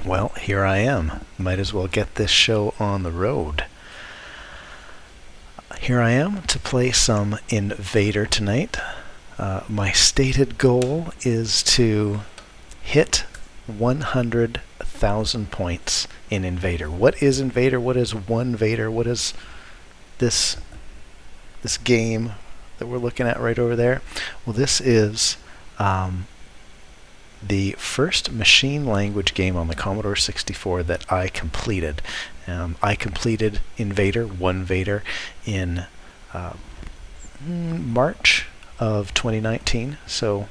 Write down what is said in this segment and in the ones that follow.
Well, here I am. Might as well get this show on the road. Here I am to play some NVADER tonight. My stated goal is to hit 100,000 points in NVADER. What is NVADER? What is 1NVADER? What is this game that we're looking at right over there? Well, this is the first machine language game on the Commodore 64 that I completed. I completed NVADER, 1NVADER, in March of 2019, so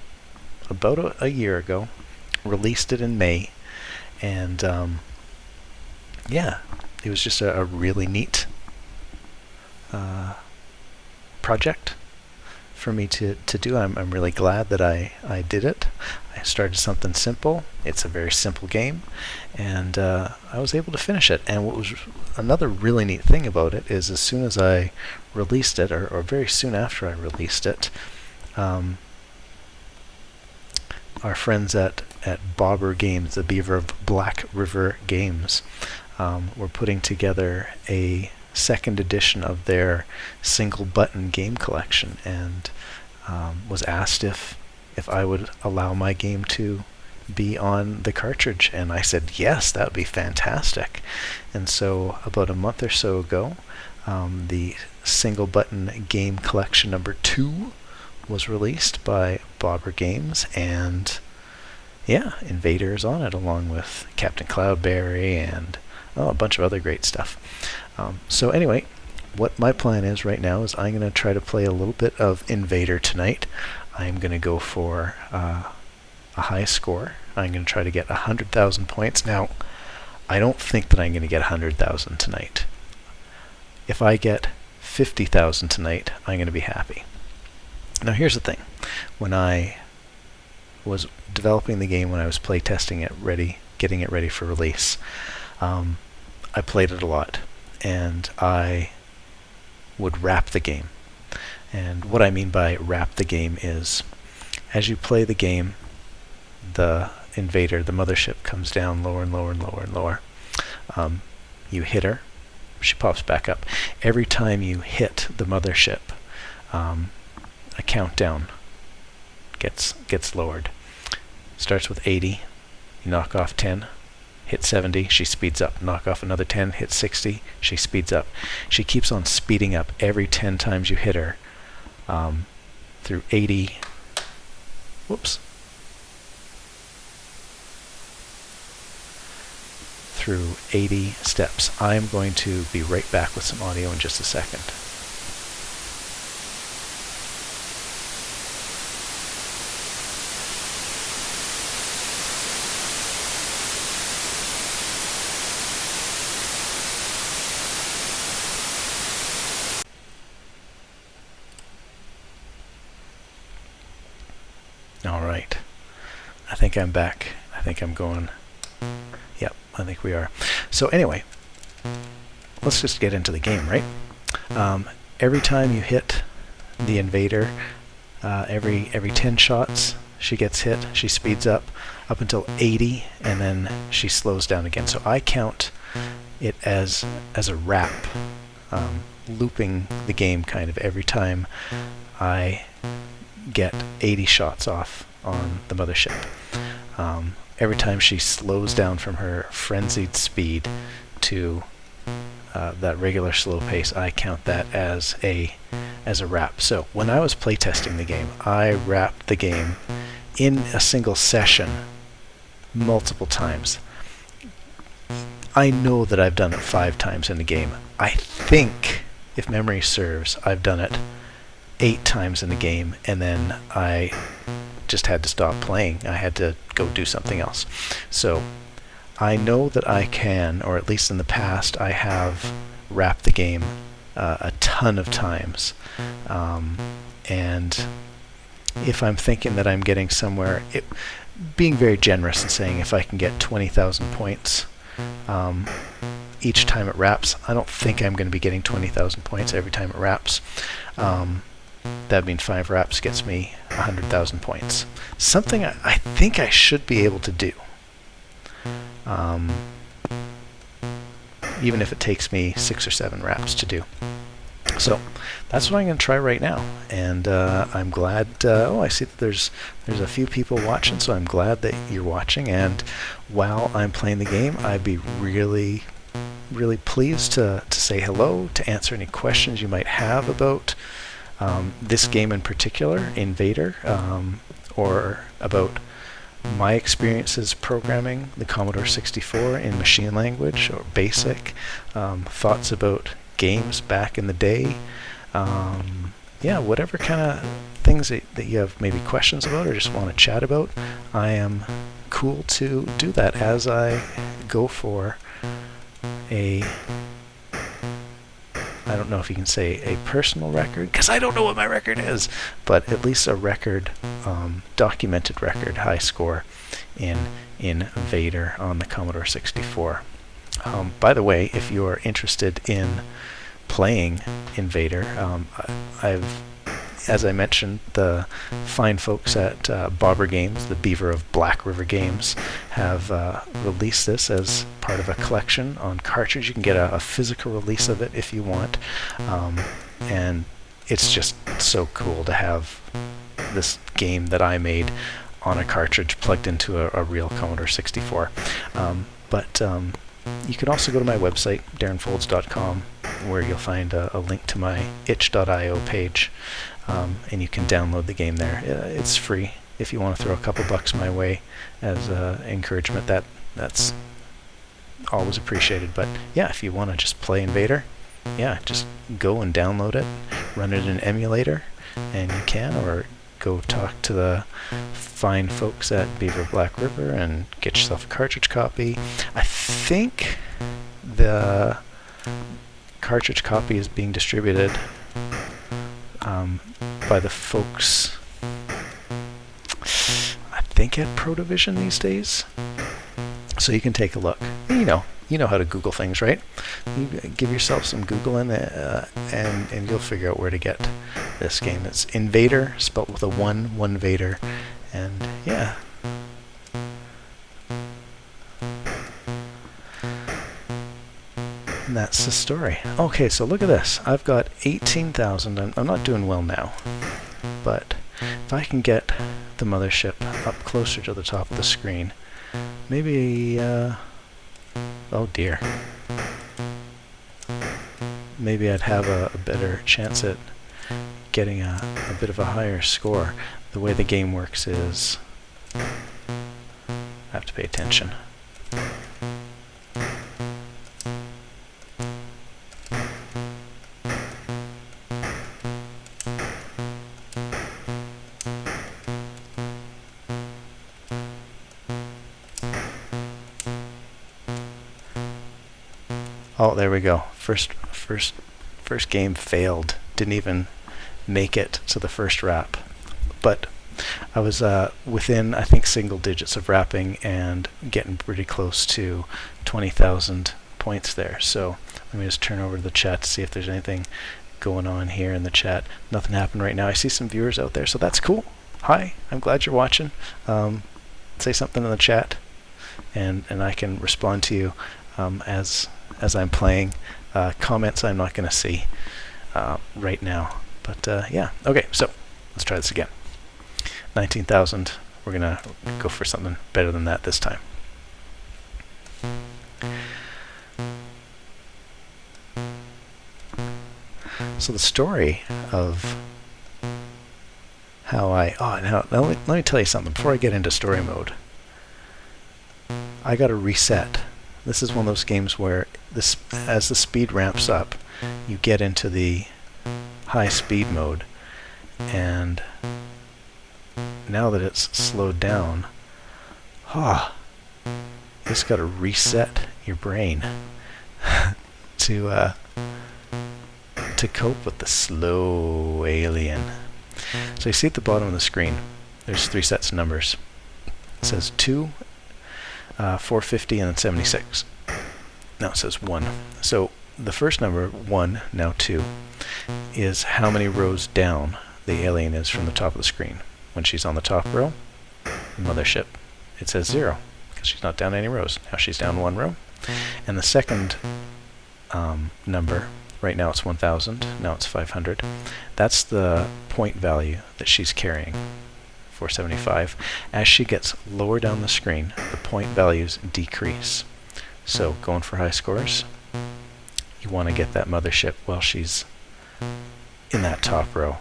about a year ago. Released it in May, and yeah, it was just a really neat project for me to do. I'm really glad that I did it. I started something simple. It's a very simple game, and I was able to finish it. And what was another really neat thing about it is as soon as I released it, or very soon after I released it, our friends at Bobber Games, the Beaver of Black River Games, were putting together a second edition of their single button game collection, and was asked if I would allow my game to be on the cartridge, and I said yes, that would be fantastic. And so about a month or so ago, the single button game collection number 2 was released by Bobber Games, and yeah, NVADER is on it, along with Captain Cloudberry and a bunch of other great stuff. So anyway, what my plan is right now is I'm going to try to play a little bit of NVADER tonight. I'm going to go for a high score. I'm going to try to get 100,000 points. Now, I don't think that I'm going to get 100,000 tonight. If I get 50,000 tonight, I'm going to be happy. Now here's the thing. When I was developing the game, when I was play testing it, getting it ready for release, I played it a lot, and I would wrap the game. And what I mean by wrap the game is, as you play the game, the NVADER, the mothership, comes down lower and lower and lower and lower. You hit her, she pops back up. Every time you hit the mothership, a countdown gets lowered. Starts with 80, you knock off 10, hit 70, she speeds up. Knock off another 10, hit 60, she speeds up. She keeps on speeding up every 10 times you hit her, through 80, through 80 steps. I'm going to be right back with some audio in just a second. Alright, I think I'm back. I think I'm going. Yep, I think we are. So anyway, let's just get into the game, right? Every time you hit the NVADER, every 10 shots she gets hit, she speeds up until 80, and then she slows down again. So I count it as a wrap, looping the game kind of every time I get 80 shots off on the mothership. Every time she slows down from her frenzied speed to that regular slow pace, I count that as a wrap. So when I was playtesting the game, I wrapped the game in a single session multiple times. I know that I've done it 5 times in the game. I think, if memory serves, I've done it 8 times in the game, and then I just had to stop playing. I had to go do something else. So I know that I can, or at least in the past, I have wrapped the game a ton of times. And if I'm thinking that I'm getting somewhere, being very generous and saying if I can get 20,000 points each time it wraps, I don't think I'm going to be getting 20,000 points every time it wraps. That'd mean 5 wraps gets me 100,000 points. Something I think I should be able to do. even if it takes me 6 or 7 wraps to do. So that's what I'm going to try right now, and I'm glad. I see that there's a few people watching, so I'm glad that you're watching. And while I'm playing the game, I'd be really pleased to say hello, to answer any questions you might have about this game in particular, NVADER, or about my experiences programming the Commodore 64 in machine language or BASIC, thoughts about games back in the day, whatever kind of things that you have maybe questions about or just want to chat about. I am cool to do that as I go for I don't know if you can say a personal record, because I don't know what my record is, but at least a record, documented record, high score in NVADER on the Commodore 64. By the way, if you're interested in playing NVADER, as I mentioned, the fine folks at Bobber Games, the Beaver of Black River Games, have released this as part of a collection on cartridge. You can get a physical release of it if you want, and it's just so cool to have this game that I made on a cartridge plugged into a real Commodore 64. But you can also go to my website, darrenfolds.com, where you'll find a link to my itch.io page, and you can download the game there. It's free. If you want to throw a couple bucks my way as encouragement, that's always appreciated. But yeah, if you want to just play NVADER, yeah, just go and download it, run it in an emulator, and you can, or go talk to the fine folks at Beaver Black River and get yourself a cartridge copy. I think the cartridge copy is being distributed by the folks, I think, at Pro Division these days. So you can take a look. You know how to Google things, right? You give yourself some Googling, and you'll figure out where to get this game. It's NVADER, spelled with a 1NVADER, and yeah. And that's the story. Okay, so look at this. I've got 18,000. I'm not doing well now, but if I can get the mothership up closer to the top of the screen, maybe, oh dear. Maybe I'd have a better chance at getting a bit of a higher score. The way the game works is, I have to pay attention. Oh, there we go. First game failed. Didn't even make it to the first wrap. But I was within, I think, single digits of wrapping and getting pretty close to 20,000 points there. So let me just turn over to the chat to see if there's anything going on here in the chat. Nothing happened right now. I see some viewers out there, so that's cool. Hi, I'm glad you're watching. Say something in the chat, and I can respond to you as I'm playing. Comments I'm not going to see right now. But yeah, okay, so let's try this again. 19,000. We're going to go for something better than that this time. So the story of how now let me tell you something before I get into story mode. I got to reset. This is one of those games where as the speed ramps up, you get into the high speed mode, and now that it's slowed down, you just got to reset your brain to cope with the slow alien. So you see at the bottom of the screen, there's 3 sets of numbers. It says 2, 450, and then 76. Now it says 1. So the first number, 1, now 2, is how many rows down the alien is from the top of the screen. When she's on the top row, the mothership, it says 0, because she's not down any rows. Now she's down 1 row. And the second number, right now it's 1000, now it's 500. That's the point value that she's carrying, 475. As she gets lower down the screen, the point values decrease. So going for high scores, you want to get that mothership while she's in that top row.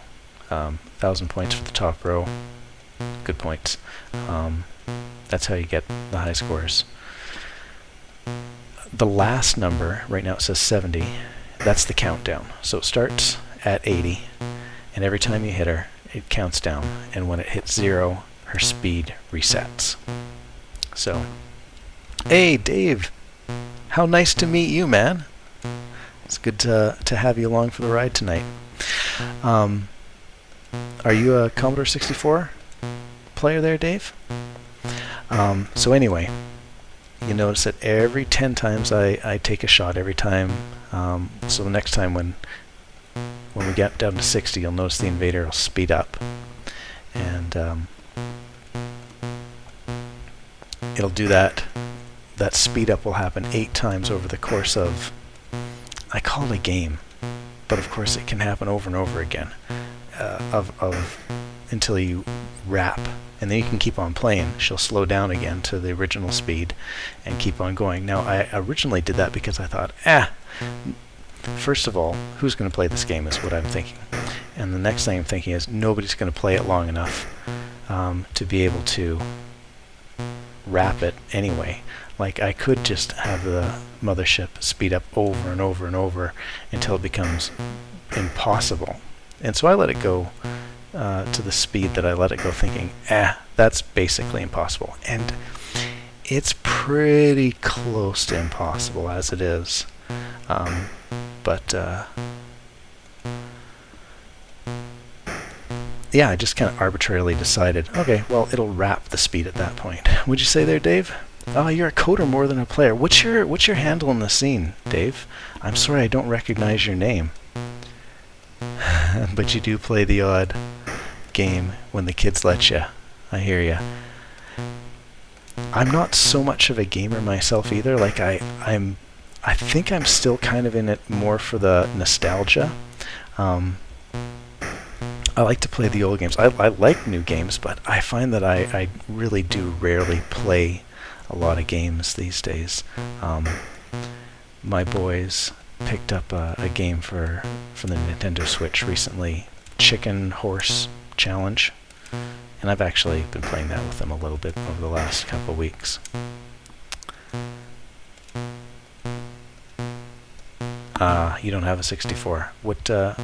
1000 points for the top row, good points. That's how you get the high scores. The last number, right now it says 70, that's the countdown. So it starts at 80, and every time you hit her, it counts down. And when it hits 0, her speed resets. So, hey Dave, how nice to meet you, man. It's good to have you along for the ride tonight. Are you a Commodore 64 player there, Dave? So anyway, you notice that every 10 times I take a shot, every time. So the next time when we get down to 60, you'll notice the NVADER will speed up. And it'll do that. That speed up will happen 8 times over the course of, I call it a game, but of course it can happen over and over again, until you wrap, and then you can keep on playing. She'll slow down again to the original speed and keep on going. Now I originally did that because I thought, first of all, who's going to play this game is what I'm thinking, and the next thing I'm thinking is nobody's going to play it long enough to be able to wrap it anyway. Like, I could just have the mothership speed up over and over and over until it becomes impossible. And so I let it go to the speed that I let it go, thinking, that's basically impossible. And it's pretty close to impossible as it is. Yeah, I just kind of arbitrarily decided, okay, well, it'll wrap the speed at that point. Would you say there, Dave? Oh, you're a coder more than a player. What's your handle in the scene, Dave? I'm sorry, I don't recognize your name. But you do play the odd game when the kids let you. I hear you. I'm not so much of a gamer myself either. Like I think I'm still kind of in it more for the nostalgia. I like to play the old games. I like new games, but I find that I really do rarely play a lot of games these days. My boys picked up a game for the Nintendo Switch recently, Chicken Horse Challenge, and I've actually been playing that with them a little bit over the last couple of weeks. You don't have a 64. What do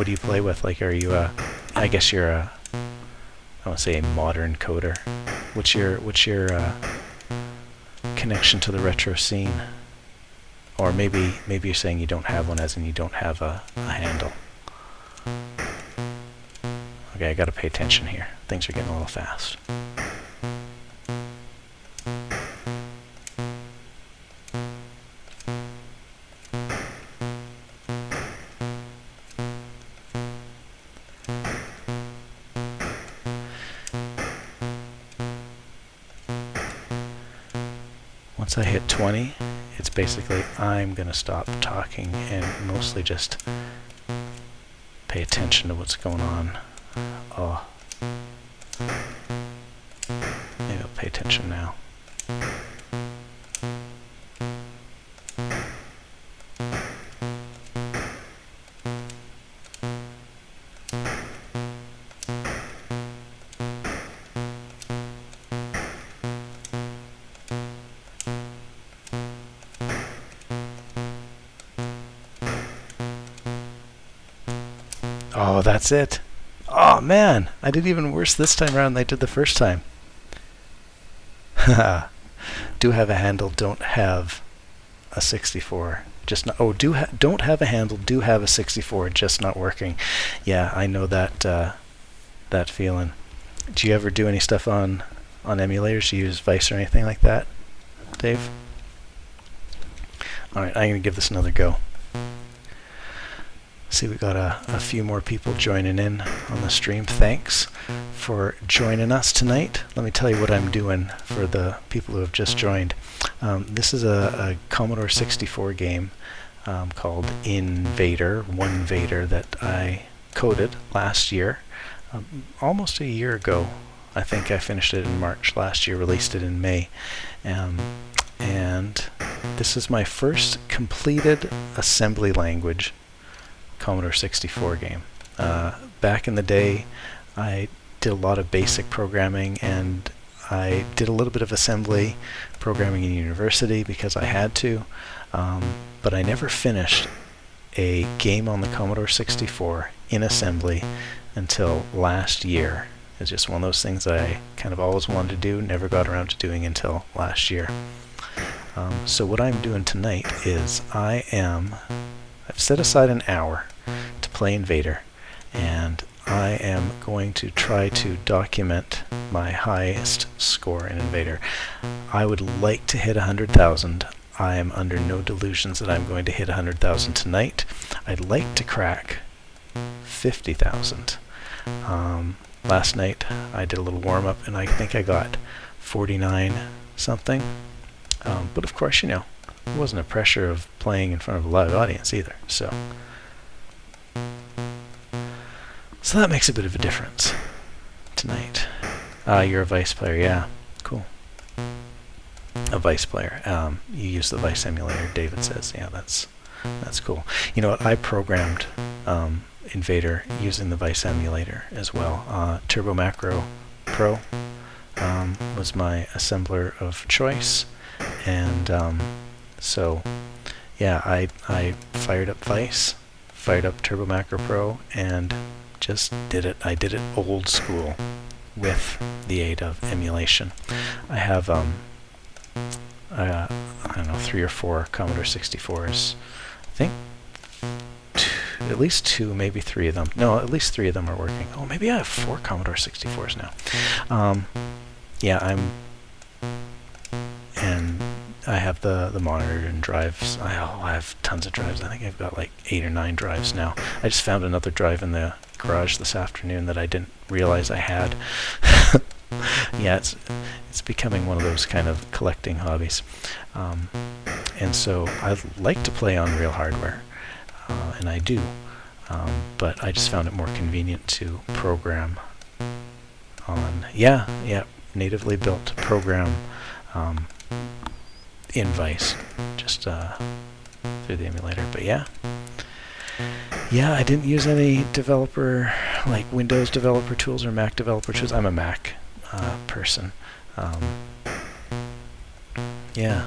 you play with? Like, are you I guess you're I want to say a modern coder. What's your connection to the retro scene? Or maybe you're saying you don't have one, as in you don't have a handle. Okay, I gotta pay attention here. Things are getting a little fast. Once I hit 20, it's basically I'm going to stop talking and mostly just pay attention to what's going on. Oh. Maybe I'll pay attention now. Oh, that's it. Oh man, I did even worse this time around than I did the first time. Do have a handle, don't have a 64. Just not. Oh, don't have a handle, do have a 64, just not working. Yeah, I know that that feeling. Do you ever do any stuff on emulators? Do you use Vice or anything like that, Dave? All right, I'm gonna give this another go. See, we got a few more people joining in on the stream. Thanks for joining us tonight. Let me tell you what I'm doing for the people who have just joined. This is a Commodore 64 game called NVADER, 1NVADER, that I coded last year, almost a year ago. I think I finished it in March last year, released it in May. And this is my first completed assembly language Commodore 64 game. Back in the day, I did a lot of basic programming, and I did a little bit of assembly programming in university because I had to, but I never finished a game on the Commodore 64 in assembly until last year. It's just one of those things that I kind of always wanted to do, never got around to doing until last year. So what I'm doing tonight is I've set aside an hour to play NVADER, and I am going to try to document my highest score in NVADER. I would like to hit 100,000. I am under no delusions that I'm going to hit 100,000 tonight. I'd like to crack 50,000. Last night I did a little warm-up, and I think I got 49 something. But of course, it wasn't a pressure of playing in front of a live audience either. So that makes a bit of a difference tonight. You're a Vice player, yeah, cool. A Vice player. You use the Vice emulator, David says. Yeah, that's cool. You know what? I programmed NVADER using the Vice emulator as well. Turbo Macro Pro was my assembler of choice, and so yeah, I fired up Vice, fired up Turbo Macro Pro, and just did it. I did it old school with the aid of emulation. I have I don't know, 3 or 4 Commodore 64s. I think at least 2, maybe 3 of them. No, at least 3 of them are working. Oh, maybe I have 4 Commodore 64s now. Yeah, and I have the monitor and drives. I have tons of drives. I think I've got like 8 or 9 drives now. I just found another drive in the garage this afternoon that I didn't realize I had. Yeah, it's becoming one of those kind of collecting hobbies. And so I like to play on real hardware, and I do, but I just found it more convenient to program on, natively built program in Vice, just through the emulator. But yeah, I didn't use any developer, like Windows developer tools or Mac developer tools. I'm a Mac person. Yeah,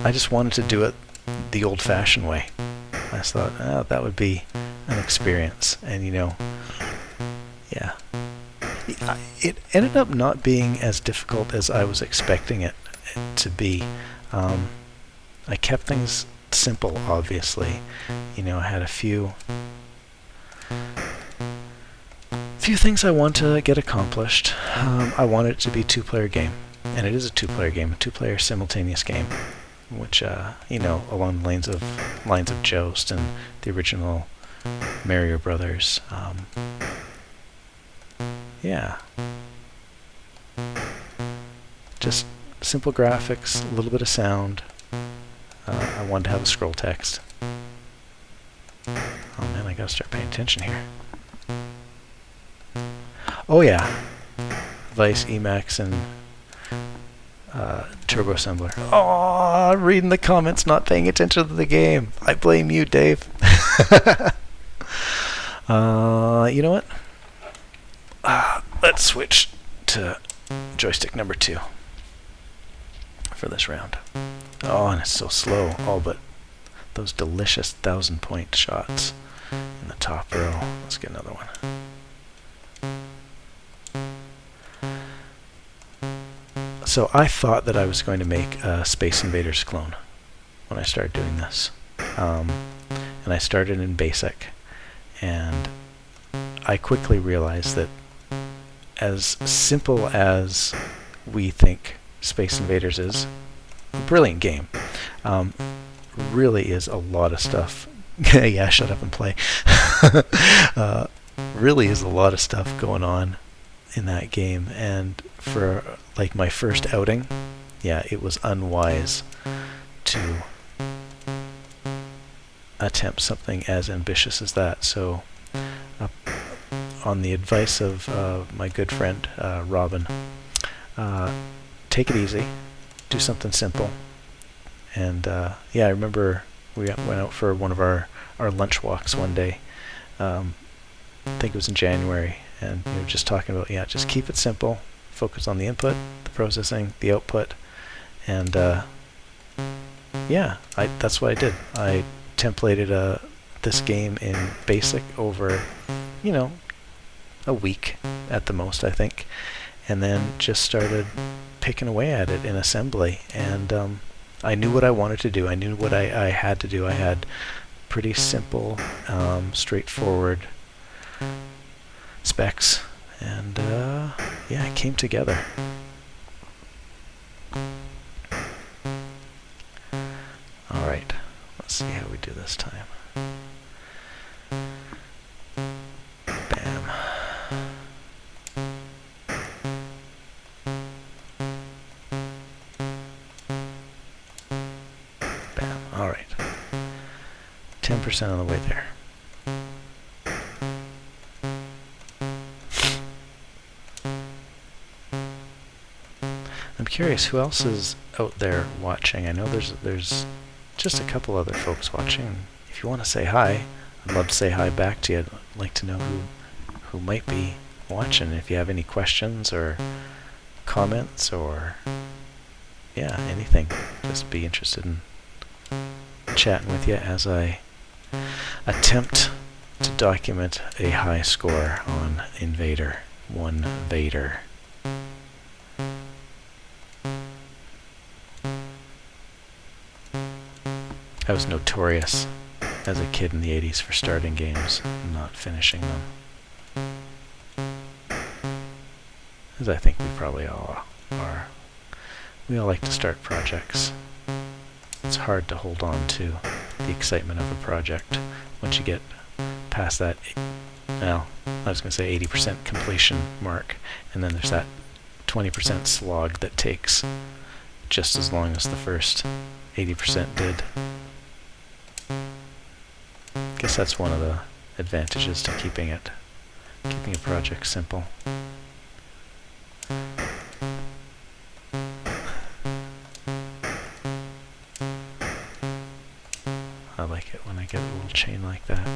I just wanted to do it the old-fashioned way. I just thought, that would be an experience, and yeah, it ended up not being as difficult as I was expecting it to be. I kept things simple, obviously. I had a few things I want to get accomplished. I want it to be a 2-player game, and it is a 2-player game, a 2-player simultaneous game, which along the lines of Joust and the original Mario Brothers. Yeah, just simple graphics, a little bit of sound. I wanted to have a scroll text. Oh man, I gotta start paying attention here. Oh yeah, Vice, Emacs, and Turbo Assembler. Oh, reading the comments, not paying attention to the game. I blame you, Dave. You know what? Let's switch to joystick number 2 for this round. Oh, and it's so slow. All but those delicious 1,000-point shots in the top row. Let's get another one. So I thought that I was going to make a Space Invaders clone when I started doing this. And I started in BASIC, and I quickly realized that as simple as we think Space Invaders is, a brilliant game, really is a lot of stuff. Yeah, shut up and play. Really is a lot of stuff going on in that game, and for like my first outing, yeah, it was unwise to attempt something as ambitious as that. So on the advice of my good friend Robin, take it easy, do something simple. And yeah, I remember we went out for one of our lunch walks one day. I think it was in January, and we were just talking about, yeah, just keep it simple, focus on the input, the processing, the output, and yeah, that's what I did. I templated this game in BASIC over, a week at the most, I think, and then just started picking away at it in assembly. And I knew what I wanted to do. I knew what I had to do. I had pretty simple, straightforward specs, and yeah, it came together. All right, let's see how we do this time. Bam. Bam. All right. 10% on the way there. I'm curious who else is out there watching. I know there's just a couple other folks watching. If you want to say hi, I'd love to say hi back to you. I'd like to know who might be watching. If you have any questions or comments or yeah, anything, just be interested in chatting with you as I attempt to document a high score on NVADER, 1NVADER. I was notorious as a kid in the 80s for starting games and not finishing them. As I think we probably all are. We all like to start projects. It's hard to hold on to the excitement of a project once you get past that, well, I was going to say 80% completion mark, and then there's that 20% slog that takes just as long as the first 80% did. I guess that's one of the advantages to keeping a project simple. I like it when I get a little chain like that.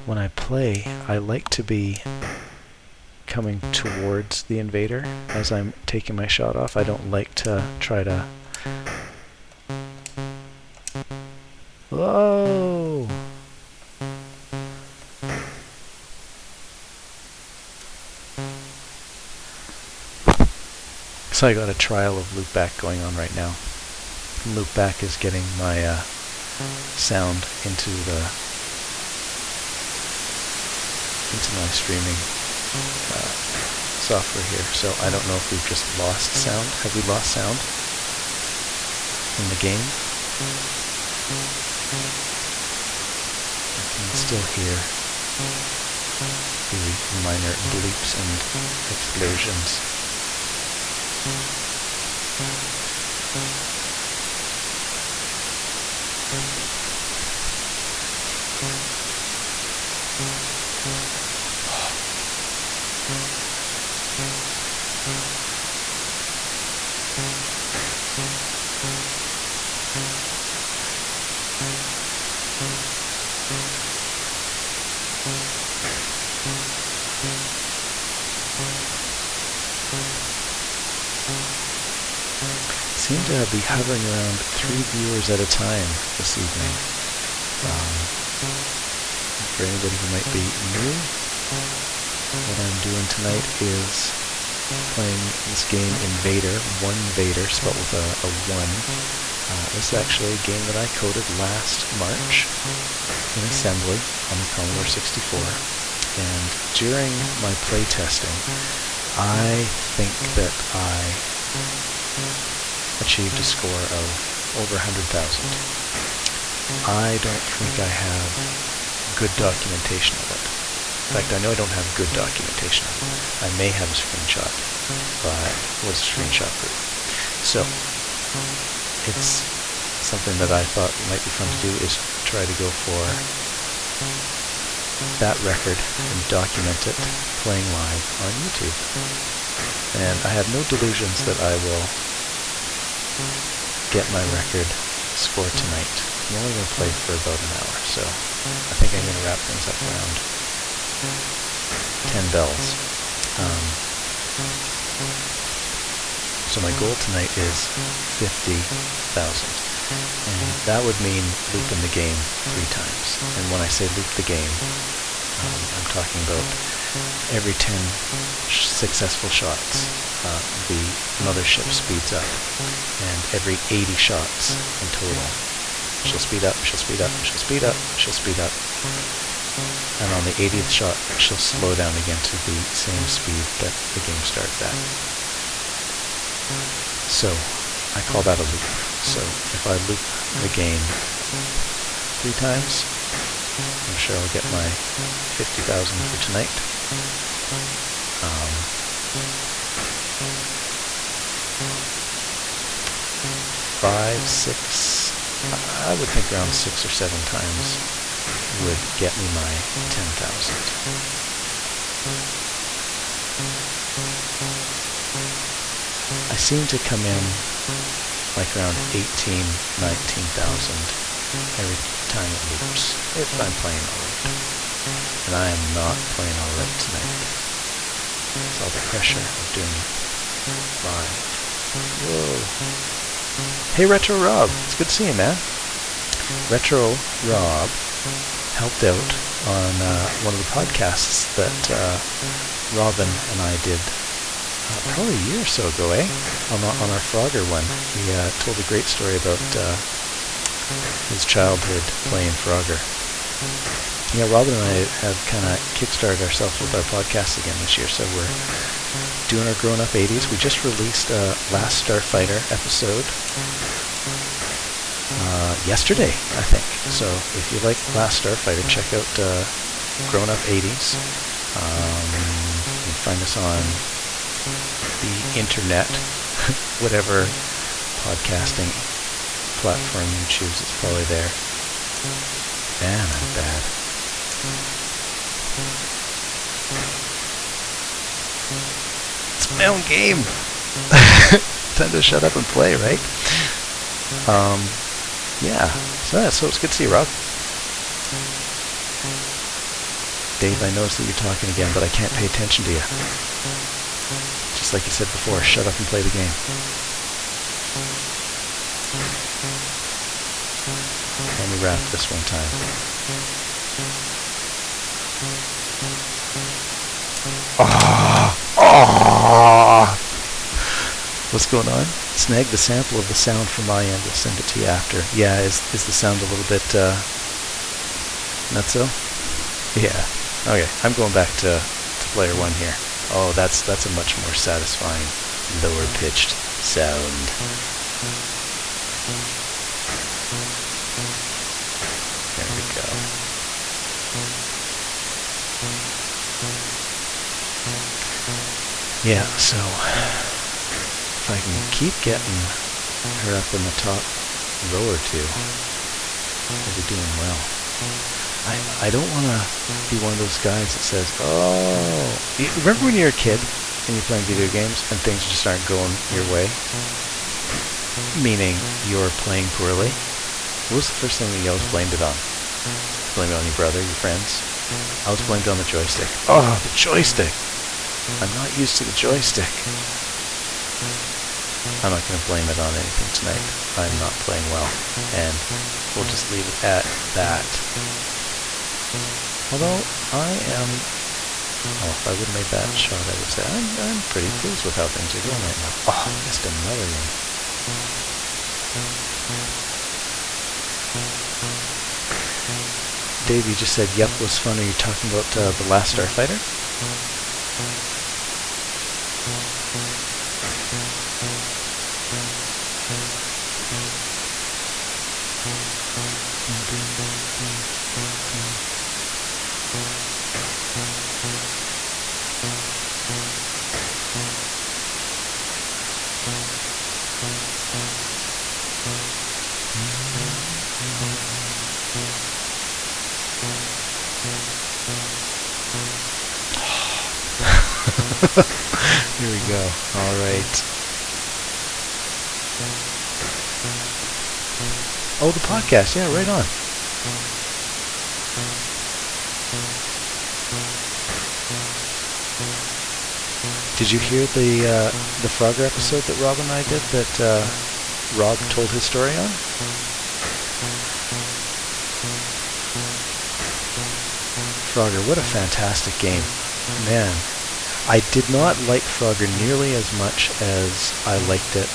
When I play, I like to be coming towards the NVADER as I'm taking my shot off. I don't like to try to... Whoa! So I got a trial of loopback going on right now. Loopback is getting my sound into my streaming software here, so I don't know if we've just lost sound. Have we lost sound in the game? I can still hear the minor bleeps and explosions. Seem to be hovering around 3 viewers at a time this evening. For anybody who might be new, what I'm doing tonight is playing this game NVADER, 1NVADER, spelled with a 1. This is actually a game that I coded last March in assembly on the Commodore 64. And during my playtesting, I think that I achieved a score of over 100,000. I don't think I have good documentation of it. In fact, I know I don't have good documentation of it. I may have a screenshot, but it was a screenshot proof. So, it's something that I thought might be fun to do is try to go for that record and document it playing live on YouTube. And I have no delusions that I will get my record score tonight. I'm only going to play for about an hour, so I think I'm going to wrap things up around 10 bells. So my goal tonight is 50,000. And that would mean looping the game 3 times. And when I say loop the game, I'm talking about every 10 successful shots, the mothership speeds up. And every 80 shots in total, she'll speed up, she'll speed up, she'll speed up, she'll speed up. And on the 80th shot, she'll slow down again to the same speed that the game starts at. So, I call that a loop. So, if I loop the game 3 times, I'm sure I'll get my 50,000 for tonight. 5, 6, I would think around 6 or 7 times would get me my 10,000. I seem to come in like around 18, 19,000 every time it loops, if I'm playing alright. And I am not playing alright tonight. It's all the pressure of doing it live. Whoa. Hey Retro Rob, it's good to see you, man. Retro Rob helped out on one of the podcasts that Robin and I did probably a year or so ago, on our Frogger one. He told a great story about his childhood playing Frogger. Yeah, Robin and I have kind of kickstarted ourselves with our podcast again this year, so we're doing our Grown Up 80s. We just released Last Starfighter episode yesterday, I think. So if you like Last Starfighter, check out Grown Up 80s. You can find us on the internet, whatever podcasting platform you choose, it's probably there. Man, I'm bad. It's my own game. Time to shut up and play, right? Yeah. So it's good to see you, Rob. Dave, I noticed that you're talking again, but I can't pay attention to you. Just like you said before, shut up and play the game. Let me wrap this one time. What's going on? Snag the sample of the sound from my end. We'll send it to you after. Yeah, is the sound a little bit nutso? Yeah. Okay, I'm going back to player 1 here. Oh, that's a much more satisfying, lower pitched sound. There we go. Yeah, so if I can keep getting her up in the top row or 2, we'll be doing well. I don't want to be one of those guys that says, oh, remember when you're a kid and you're playing video games and things just aren't going your way? Meaning you're playing poorly. What was the first thing that you always blamed it on? Blame it on your brother, your friends? I was blamed on the joystick. Oh, the joystick! I'm not used to the joystick. I'm not going to blame it on anything tonight. I'm not playing well. And we'll just leave it at that. Although I am, if I would have made that shot, I would say I'm pretty pleased with how things are going right now. Oh, I missed another one. Dave, you just said, yep, was fun. Are you talking about The Last Starfighter? Here we go. All right. Oh, the podcast. Yeah, right on. Did you hear the Frogger episode that Rob and I did that Rob told his story on? Frogger, what a fantastic game. Man, I did not like Frogger nearly as much as I liked it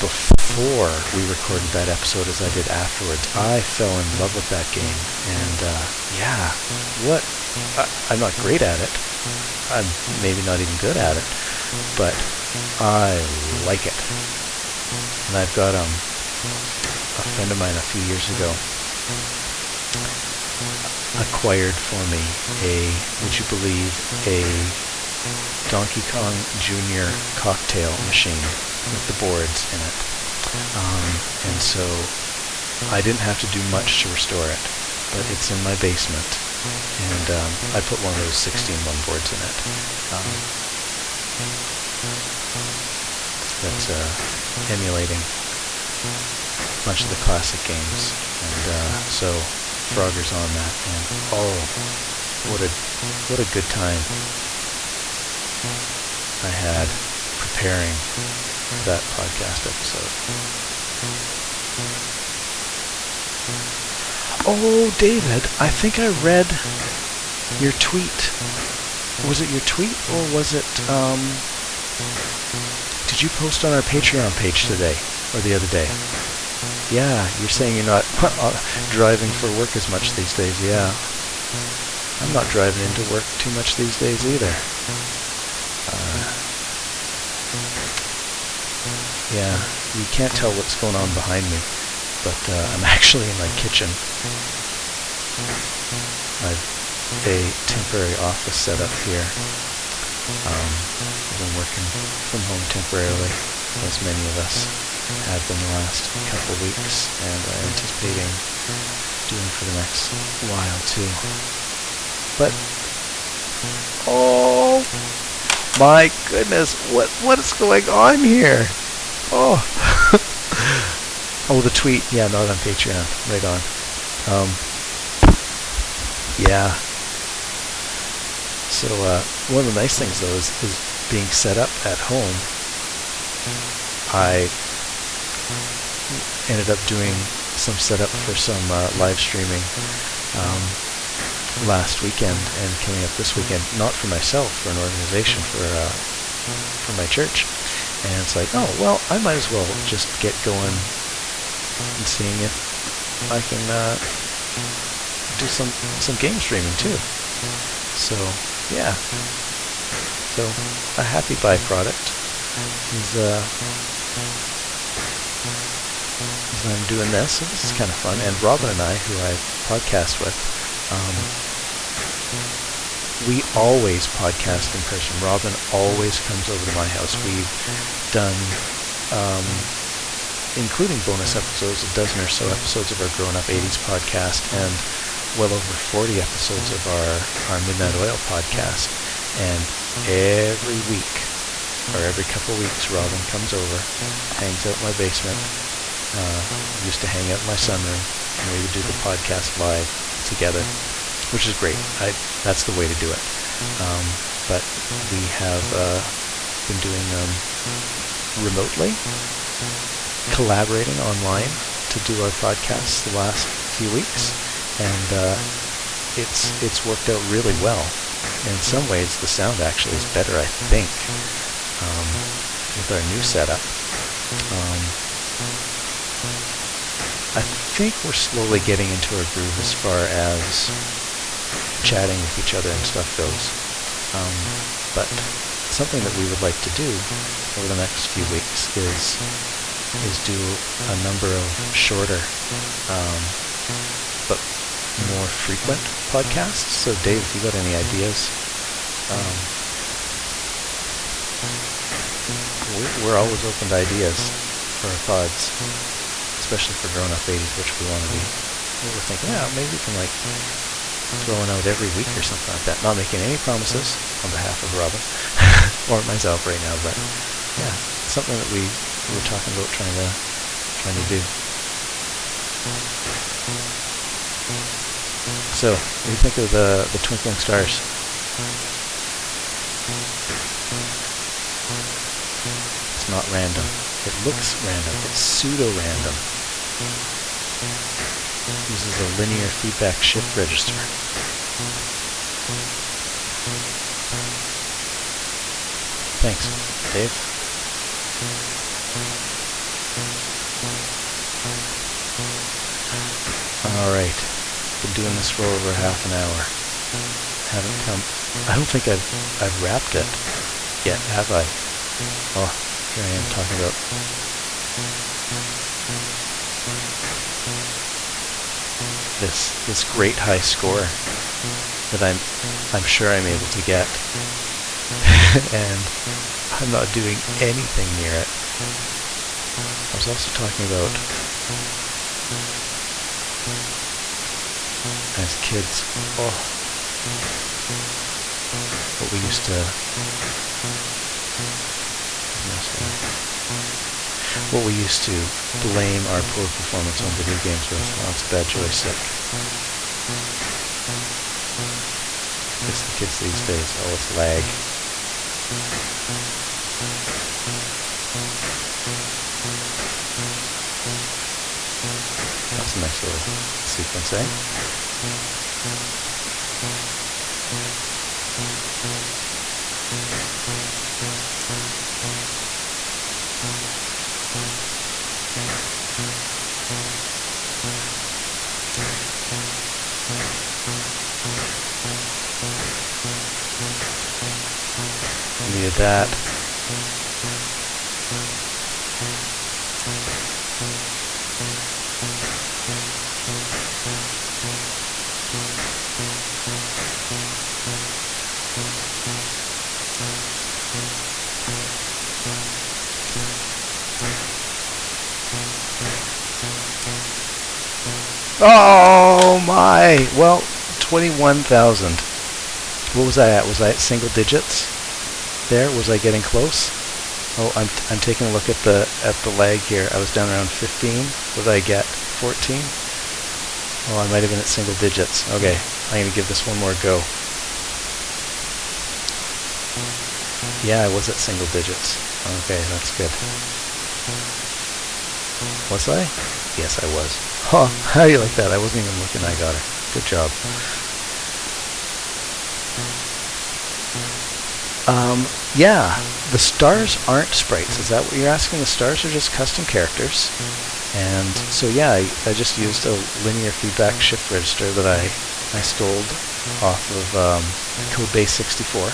before we recorded that episode as I did afterwards. I fell in love with that game, and yeah, I'm not great at it. I'm maybe not even good at it, but I like it. And I've got a friend of mine a few years ago acquired for me would you believe, a Donkey Kong Jr. cocktail machine with the boards in it. And so I didn't have to do much to restore it, but it's in my basement. And I put one of those 16-1 boards in it. That's emulating a bunch of the classic games. And so Frogger's on that, and oh, what a good time I had preparing that podcast episode. Oh, David, I think I read your tweet. Was it your tweet, or was it, did you post on our Patreon page today, or the other day? Yeah, you're saying you're not driving for work as much these days. Yeah. I'm not driving into work too much these days either. Yeah, you can't tell what's going on behind me, but I'm actually in my kitchen. I've a temporary office set up here. I've been working from home temporarily, as many of us have been the last couple of weeks, and I'm anticipating doing for the next while too. But oh my goodness, what is going on here? Oh, oh, the tweet. Yeah, not on Patreon. Right on. Yeah. So one of the nice things though is being set up at home. I ended up doing some setup for some live streaming last weekend and coming up this weekend, not for myself, for an organization, for my church. And it's like, oh, well, I might as well just get going and seeing if I can do some game streaming too. So, yeah. So, a happy byproduct is I'm doing this, so this is kind of fun. And Robin and I, who I podcast with, we always podcast in person. Robin always comes over to my house. We've done, including bonus episodes, a dozen or so episodes of our Grown Up 80s podcast, and well over 40 episodes of our Midnight Oil podcast. And every week, or every couple of weeks, Robin comes over, hangs out in my basement, used to hang out in my sunroom, and we would do the podcast live together, which is great. That's the way to do it. But we have been doing them remotely, collaborating online to do our podcasts the last few weeks, and it's worked out really well. And in some ways, the sound actually is better, I think, with our new setup. I think we're slowly getting into our groove as far as chatting with each other and stuff goes. But something that we would like to do over the next few weeks is do a number of shorter but more frequent podcasts. So Dave, if you got any ideas, we're always open to ideas for our pods, especially for Grown Up 80s, which we want to be. We were thinking, yeah, maybe we can like throw one out every week or something like that. Not making any promises on behalf of Robin or myself right now, but yeah, something that we were talking about trying to do. So, what do you think of the twinkling stars? It's not random. It looks random. It's pseudo-random. Uses a linear feedback shift register. Thanks, Dave. Alright. Been doing this for over half an hour. Haven't come... I don't think I've wrapped it yet, have I? Oh, here I am talking about... This great high score that I'm sure I'm able to get. And I'm not doing anything near it. I was also talking about as kids, what we used to blame our poor performance on video games with. Oh, it's a bad joystick. It's the kids these days. Oh, it's lag. That's a nice little sequence, eh? Needed that. Oh my! Well, 21,000. What was I at? Was I at single digits? There, was I getting close? Oh, I'm taking a look at the lag here. I was down around 15. What did I get? 14. Oh, I might have been at single digits. Okay, I'm gonna give this one more go. Yeah, I was at single digits. Okay, that's good. Was I? Yes, I was. Huh, how do you like that? I wasn't even looking, I got it. Good job. Yeah, the stars aren't sprites. Is that what you're asking? The stars are just custom characters. And so yeah, I just used a linear feedback shift register that I stole off of Codebase 64.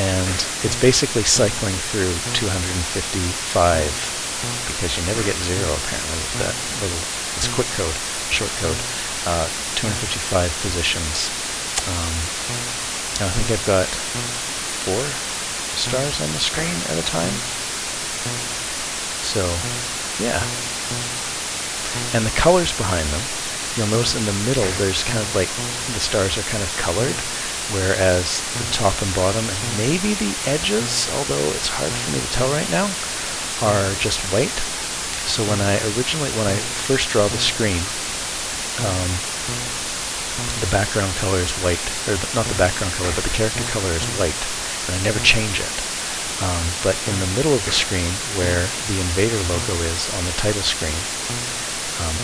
And it's basically cycling through 255 because you never get zero apparently with that little, it's quick code, short code, 255 positions. Now I think I've got 4 stars on the screen at a time. So, yeah. And the colors behind them, you'll notice in the middle there's kind of like, the stars are kind of colored, whereas the top and bottom, and maybe the edges, although it's hard for me to tell right now, are just white. So when I first draw the screen, the background color is white, or not the background color, but the character color is white, and I never change it. But in the middle of the screen, where the NVADER logo is on the title screen,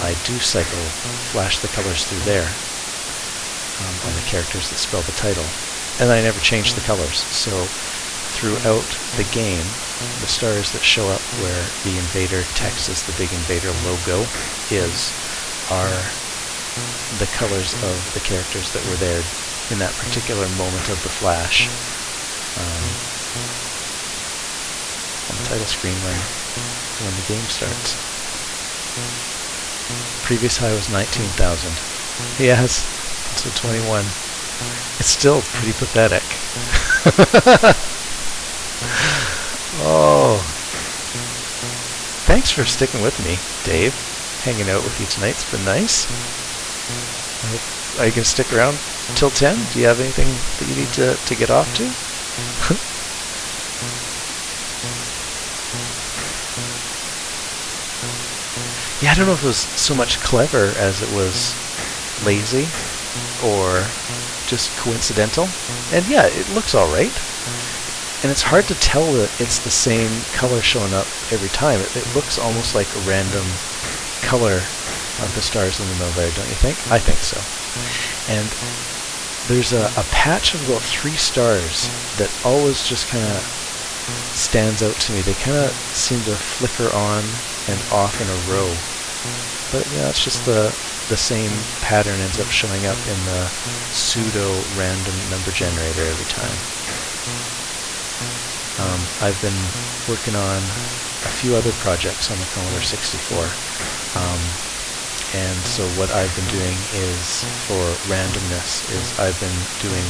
I do flash the colors through there on the characters that spell the title, and I never change the colors. So throughout the game, the stars that show up where the Invader text is the big Invader logo are the colors of the characters that were there in that particular moment of the flash on the title screen when the game starts. Previous high was 19,000. Yes, so 21. It's still pretty pathetic. Oh, thanks for sticking with me, Dave. Hanging out with you tonight. It's been nice. Are you going to stick around till 10? Do you have anything that you need to get off to? Yeah, I don't know if it was so much clever as it was lazy or just coincidental. And yeah, it looks alright. And it's hard to tell that it's the same color showing up every time. It looks almost like a random color of the stars in the middle there, don't you think? I think so. And there's a patch of about 3 stars that always just kind of stands out to me. They kind of seem to flicker on and off in a row. But yeah, it's just the same pattern ends up showing up in the pseudo random number generator every time. I've been working on a few other projects on the Commodore 64. And so what I've been doing is, for randomness, is I've been doing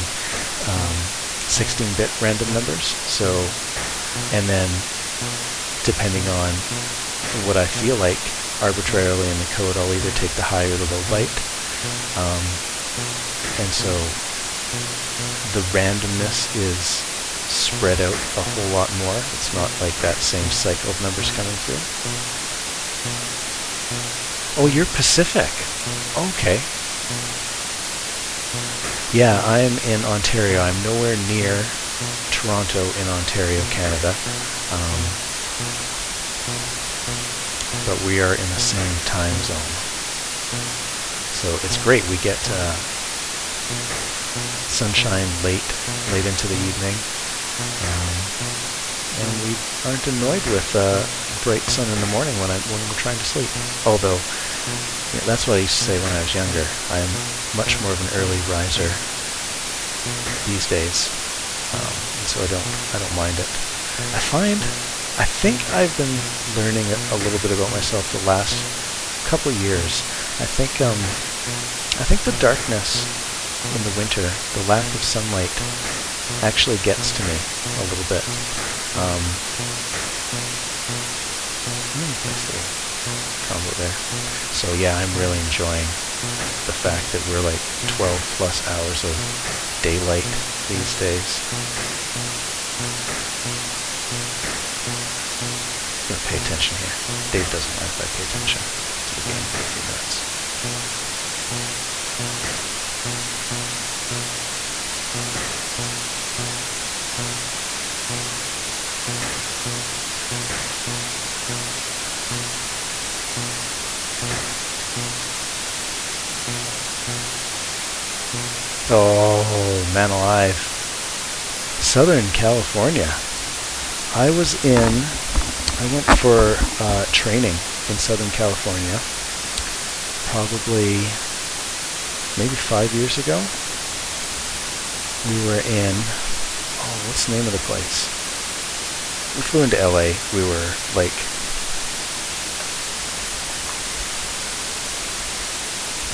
16-bit random numbers. So, and then depending on what I feel like, arbitrarily in the code, I'll either take the high or the low byte. And so the randomness is spread out a whole lot more. It's not like that same cycle of numbers coming through. Oh, you're Pacific. Okay. Yeah, I'm in Ontario. I'm nowhere near Toronto in Ontario, Canada. But we are in the same time zone. So it's great. We get sunshine late into the evening. And we aren't annoyed with bright sun in the morning when we're trying to sleep. Although, yeah, that's what I used to say when I was younger. I'm much more of an early riser these days, and so I don't mind it. I think I've been learning a little bit about myself the last couple years. I think the darkness in the winter, the lack of sunlight, actually gets to me a little bit. Nice little combo there. So yeah, I'm really enjoying the fact that we're like 12 plus hours of daylight these days. I'm gonna pay attention here. Dave doesn't mind if I pay attention to the game for a few minutes. Oh, man alive. Southern California. I went for training in Southern California probably maybe 5 years ago. We were in, what's the name of the place? We flew into LA. We were like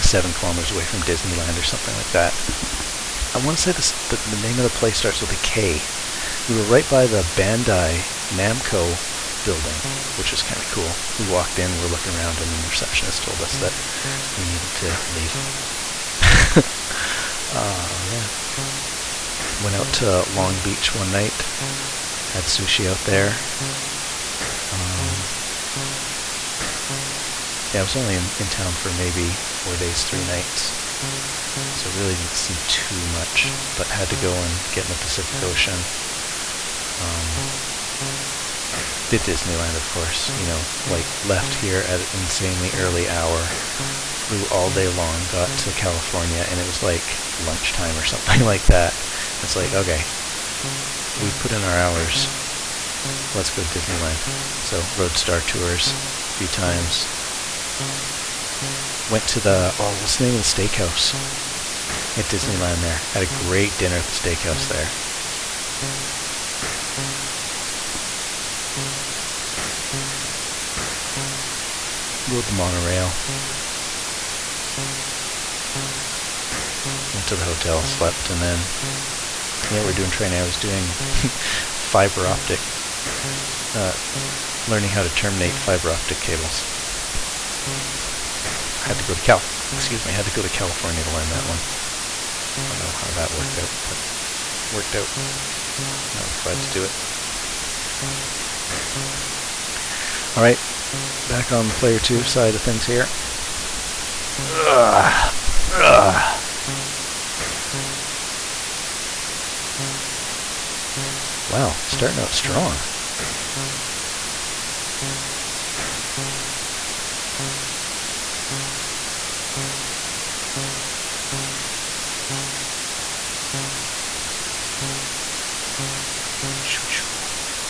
7 kilometers away from Disneyland or something like that. I want to say the name of the place starts with a K. We were right by the Bandai Namco building, which is kind of cool. We walked in, we're looking around, and the receptionist told us that we needed to leave. Yeah. Went out to Long Beach one night, had sushi out there. Yeah, I was only in town for maybe 4 days, 3 nights. So really didn't see too much, but had to go and get in the Pacific Ocean. Did Disneyland, of course, like left here at an insanely early hour, flew all day long, got to California, and it was like lunchtime or something like that. It's like, okay, we put in our hours. Let's go to Disneyland. So Roadstar tours a few times. Went to the, what's the name of the steakhouse at Disneyland there? Had a great dinner at the steakhouse there. Rode the monorail. Went to the hotel, slept, and then, we're doing training. I was doing fiber optic, learning how to terminate fiber optic cables. Had to go to California to learn that one. I don't know how that worked out, but worked out. I was glad to do it. Alright, back on the player 2 side of things here. Wow, starting out strong.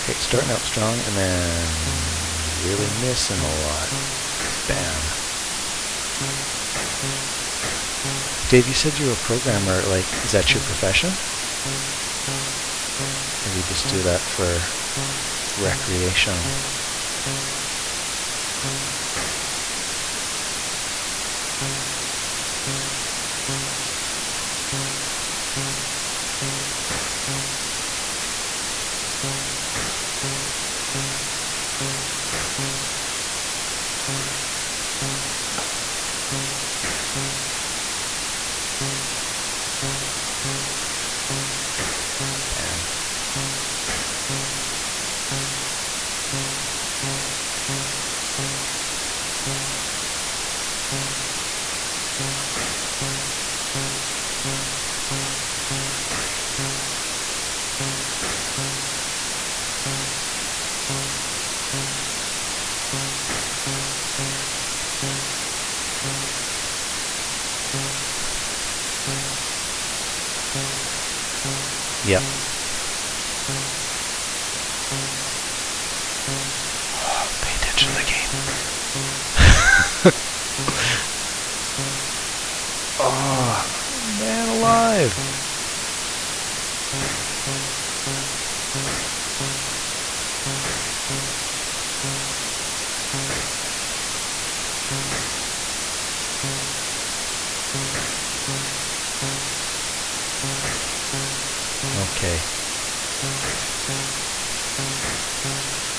Okay, starting out strong and then really missing a lot. Bam. Dave, you said you were a programmer. Like, is that your profession? Or you just do that for recreation? Yep. Oh, pay attention to the game. Oh, man alive. Okay.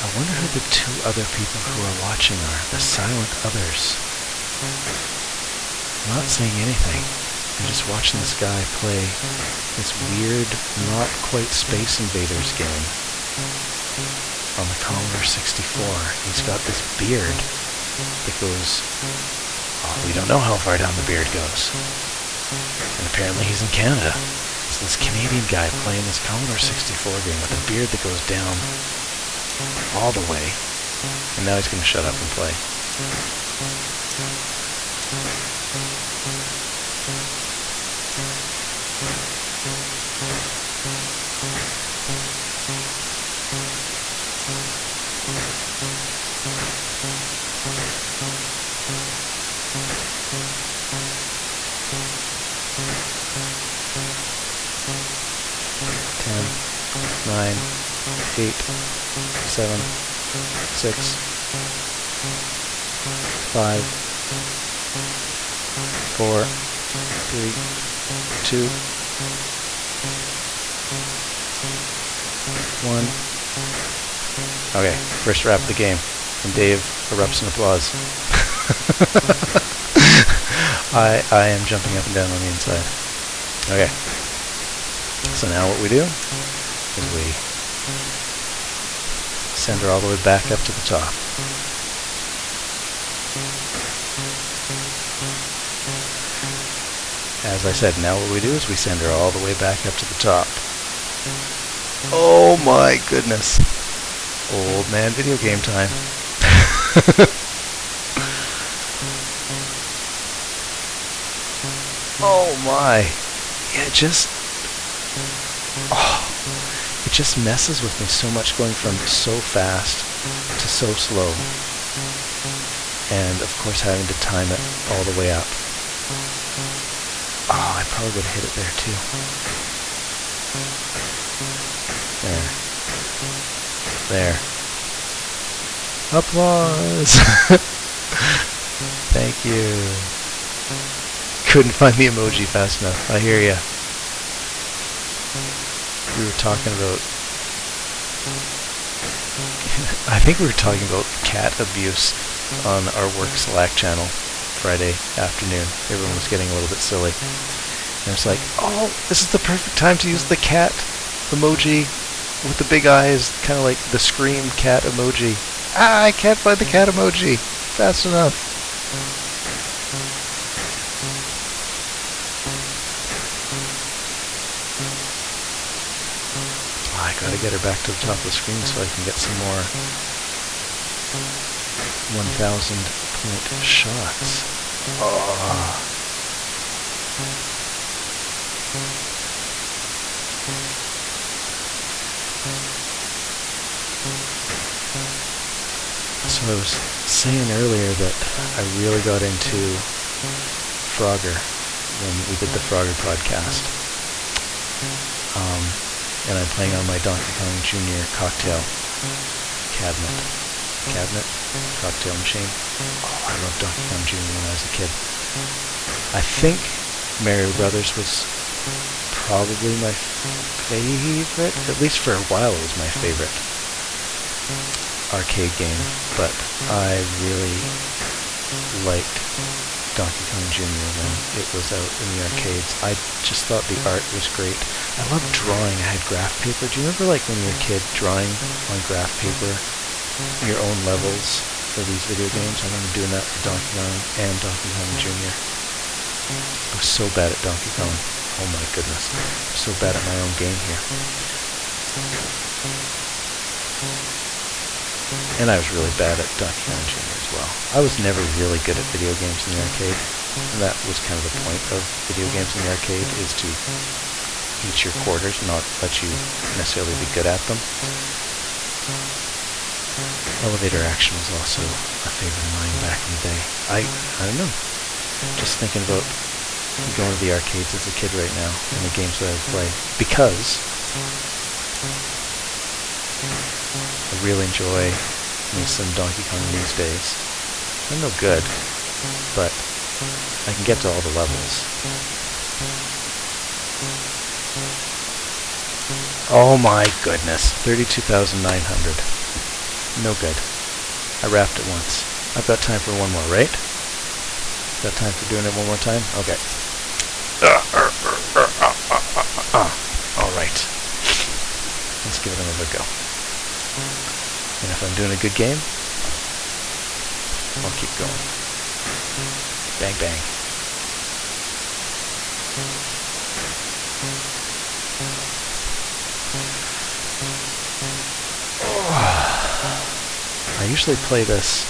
I wonder who the two other people who are watching are, the silent others. I'm not saying anything. I'm just watching this guy play this weird, not quite Space Invaders game on the Commodore 64. He's got this beard that goes, we don't know how far down the beard goes. And apparently he's in Canada. So this Canadian guy playing this Commodore 64 game with a beard that goes down all the way. And now he's going to shut up and play. Nine, 8, 7, 6, 5, 4, 3, 2, 1. Okay, first wrap of the game, and Dave erupts in applause. I am jumping up and down on the inside. Okay, so now what we do is we send her all the way back up to the top. As I said, now what we do is we send her all the way back up to the top. Oh my goodness. Old man video game time. Oh my. Yeah, it just messes with me so much going from so fast to so slow. And of course having to time it all the way up. Oh, I probably would have hit it there too. There. Applause! Thank you. Couldn't find the emoji fast enough. I hear ya. We were talking about... I think we were talking about cat abuse on our work Slack channel Friday afternoon. Everyone was getting a little bit silly. And it's like, oh, this is the perfect time to use the cat emoji with the big eyes, kind of like the scream cat emoji. Ah, I can't find the cat emoji fast enough. Oh, I gotta get her back to the top of the screen so I can get some more 1,000 point shots. Oh. So I was saying earlier that I really got into Frogger when we did the Frogger podcast. And I'm playing on my Donkey Kong Jr. cocktail cabinet. Cocktail machine. Oh, I loved Donkey Kong Jr. when I was a kid. I think Mario Brothers was probably my favorite. At least for a while it was my favorite arcade game, but I really liked Donkey Kong Jr. when it was out in the arcades. I just thought the art was great. I loved drawing. I had graph paper. Do you remember like when you were a kid drawing on graph paper your own levels for these video games? I remember doing that for Donkey Kong and Donkey Kong Jr. I was so bad at Donkey Kong. Oh my goodness. I'm so bad at my own game here. And I was really bad at Donkey Kong Jr. as well. I was never really good at video games in the arcade. And that was kind of the point of video games in the arcade, is to eat your quarters, not let you necessarily be good at them. Elevator action was also a favorite of mine back in the day. I don't know. Just thinking about going to the arcades as a kid right now and the games that I would play. Because I really enjoy me some Donkey Kong these days. I'm no good, but I can get to all the levels. Oh my goodness, 32,900. No good. I wrapped it once. I've got time for one more, right? Got time for doing it one more time? Okay. Alright. Let's give it another go. And if I'm doing a good game, I'll keep going. Bang, bang. I usually play this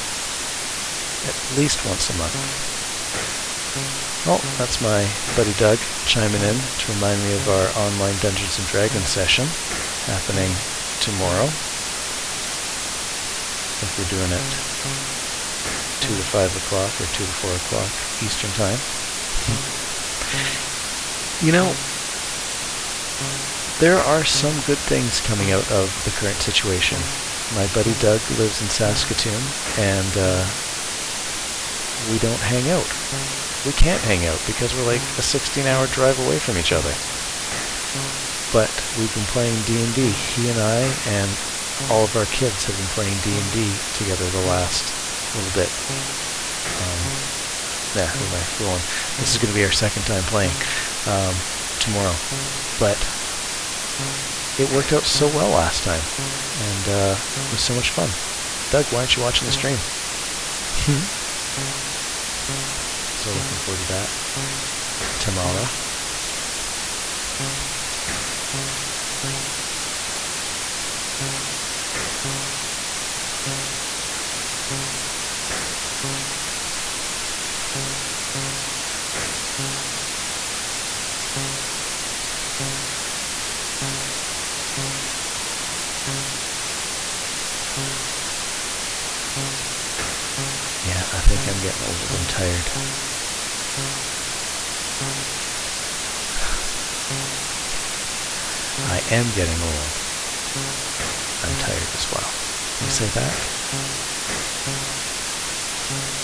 at least once a month. Oh, that's my buddy Doug chiming in to remind me of our online Dungeons & Dragons session happening tomorrow. I think we're doing it 2 to 5 o'clock or 2 to 4 o'clock Eastern Time. You know, there are some good things coming out of the current situation. My buddy Doug lives in Saskatoon, and we don't hang out. We can't hang out because we're like a 16-hour drive away from each other. But we've been playing D&D. He and I and all of our kids have been playing D&D together the last little bit. This is going to be our second time playing tomorrow. But it worked out so well last time, and it was so much fun. Doug, why aren't you watching the stream? So looking forward to that tomorrow. Yeah, I think I'm getting old and tired. I am getting old. I'm tired as well. You say that?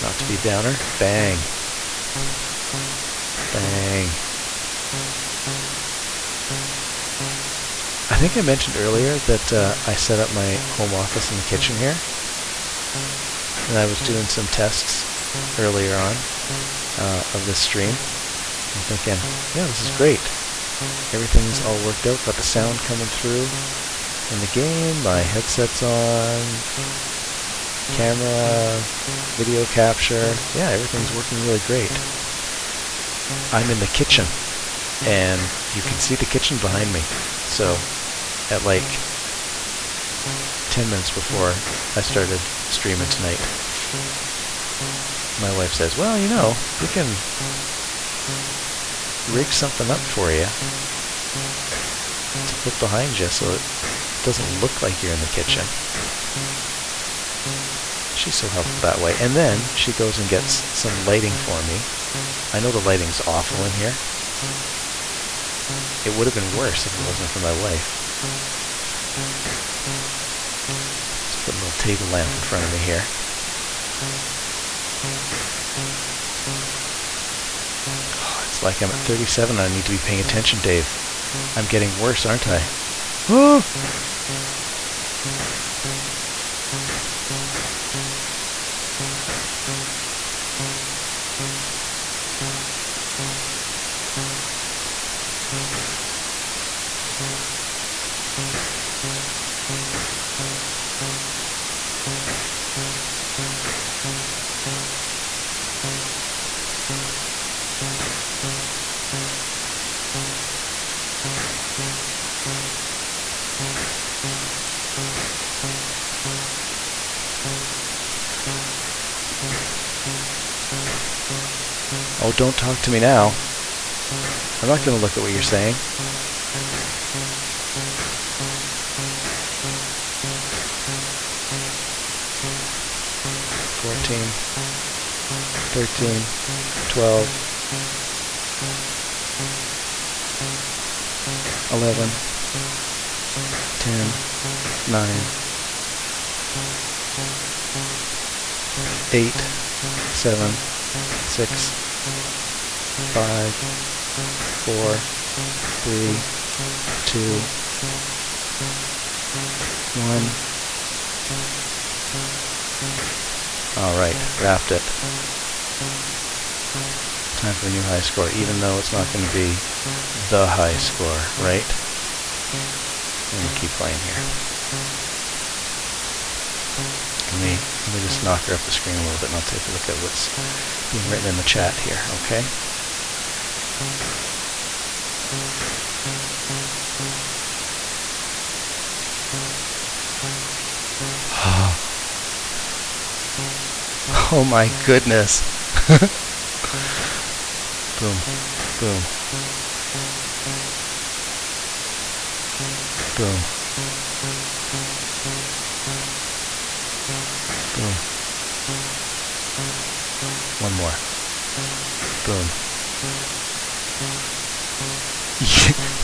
Not to be a downer. Bang. Bang. I think I mentioned earlier that I set up my home office in the kitchen here. And I was doing some tests earlier on of this stream. I'm thinking, yeah, this is great. Everything's all worked out. Got the sound coming through in the game. My headset's on. Camera, video capture. Yeah, everything's working really great. I'm in the kitchen, and you can see the kitchen behind me. So, at like 10 minutes before I started streaming tonight, my wife says, well, you know, we can rig something up for you to put behind you so it doesn't look like you're in the kitchen. She's so helpful that way. And then she goes and gets some lighting for me. I know the lighting's awful in here. It would have been worse if it wasn't for my wife. Let's put a little table lamp in front of me here. Oh, it's like I'm at 37 and I need to be paying attention, Dave. I'm getting worse, aren't I? Oh! Oh, don't talk to me now. I'm not going to look at what you're saying. $14, $13, $12, $11, $10, $9, $8, $7, $6, $5, $4, $3, $2, $1. All right, wrapped it. Time for a new high score, even though it's not going to be the high score, right? Let me keep playing here. Let me just knock her up the screen a little bit and I'll take a look at what's being written in the chat here, okay? Oh my goodness. Boom, boom, boom, boom. One more. Boom.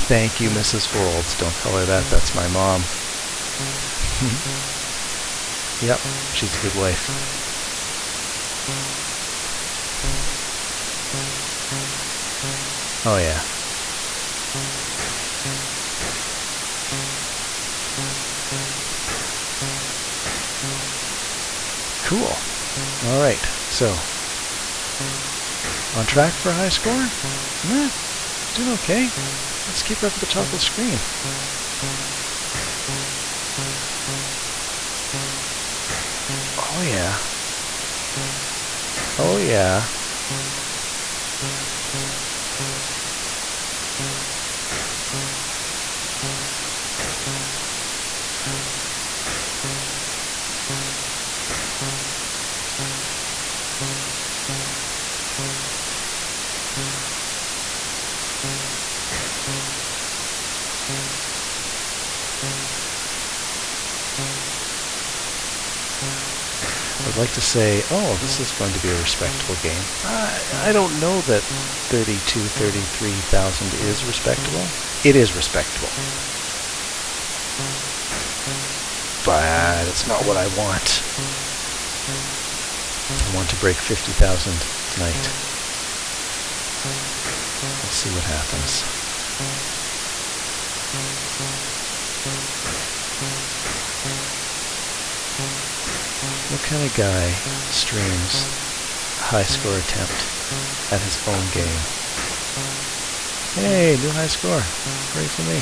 Thank you, Mrs. Folds. Don't call her that. That's my mom. Yep, she's a good wife. Oh yeah. Cool. All right. So, on track for a high score? Nah, doing okay. Let's keep her up at the top of the screen. Oh yeah. Oh yeah. I'd like to say, oh, this is going to be a respectable game. I don't know that 33,000 is respectable. It is respectable. But it's not what I want. I want to break 50,000 tonight. We'll see what happens. What kind of guy streams a high score attempt at his own game? Hey, new high score. Great for me.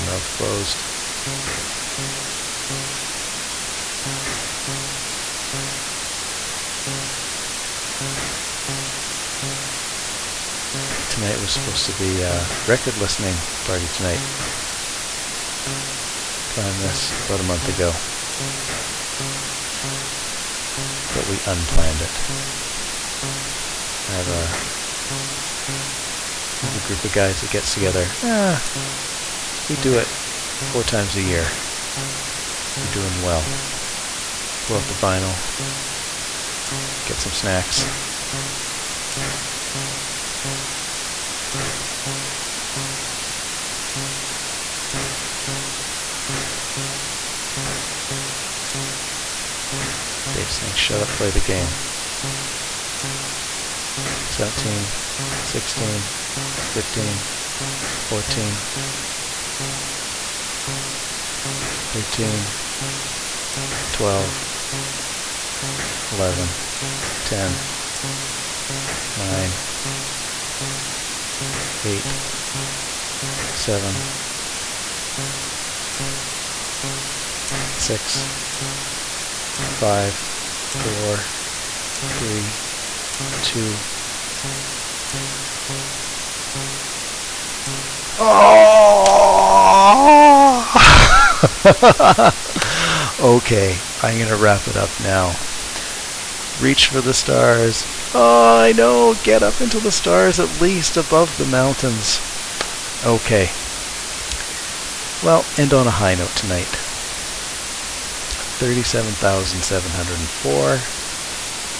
Mouth closed. Tonight was supposed to be a record listening party tonight. Planned this about a month ago, but we unplanned it. I have a group of guys that gets together. We do it 4 times a year. We're doing well. Blow up the vinyl. Get some snacks. Dave's saying, shut up, play the game. 17, 16, 15, 14, 13, 12, 11, 10, 9, 8, 7, 6, 5, 4, 3, 2. Oh! Okay, I'm gonna wrap it up now. Reach for the stars. Oh, I know. Get up into the stars, at least above the mountains. Okay. Well, end on a high note tonight. 37,704.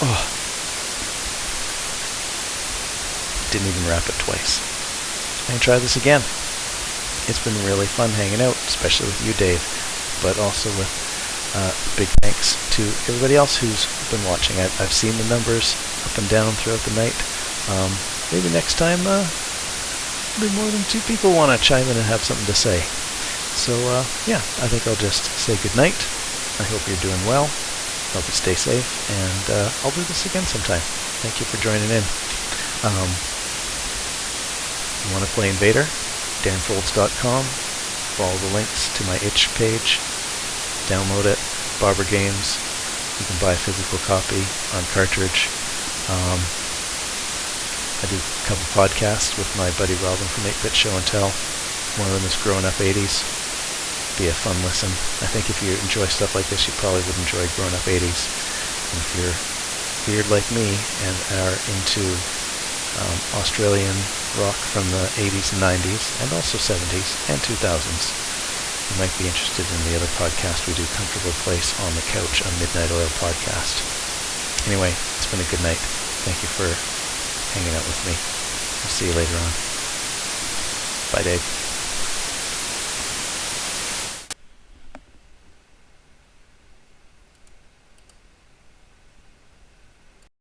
Oh. Didn't even wrap it twice. I'm going to try this again. It's been really fun hanging out, especially with you, Dave, but also with big thanks to everybody else who's been watching. I've seen the numbers up and down throughout the night. Maybe next time maybe more than 2 people want to chime in and have something to say. So yeah, I think I'll just say good night. I hope you're doing well. Hope you stay safe, and I'll do this again sometime. Thank you for joining in. You want to play NVADER? danfolds.com. Follow the links to my itch page. Download it. Barber Games. You can buy a physical copy on cartridge. I do a couple podcasts with my buddy Robin from 8-Bit Show and Tell. One of them is Growing Up 80s. Be a fun listen. I think if you enjoy stuff like this, you probably would enjoy Growing Up 80s. And if you're weird like me and are into Australian rock from the 80s and 90s, and also 70s and 2000s, you might be interested in the other podcast we do, Comfortable Place on the Couch, a Midnight Oil podcast. Anyway, it's been a good night. Thank you for hanging out with me. I'll see you later on. Bye, Dave.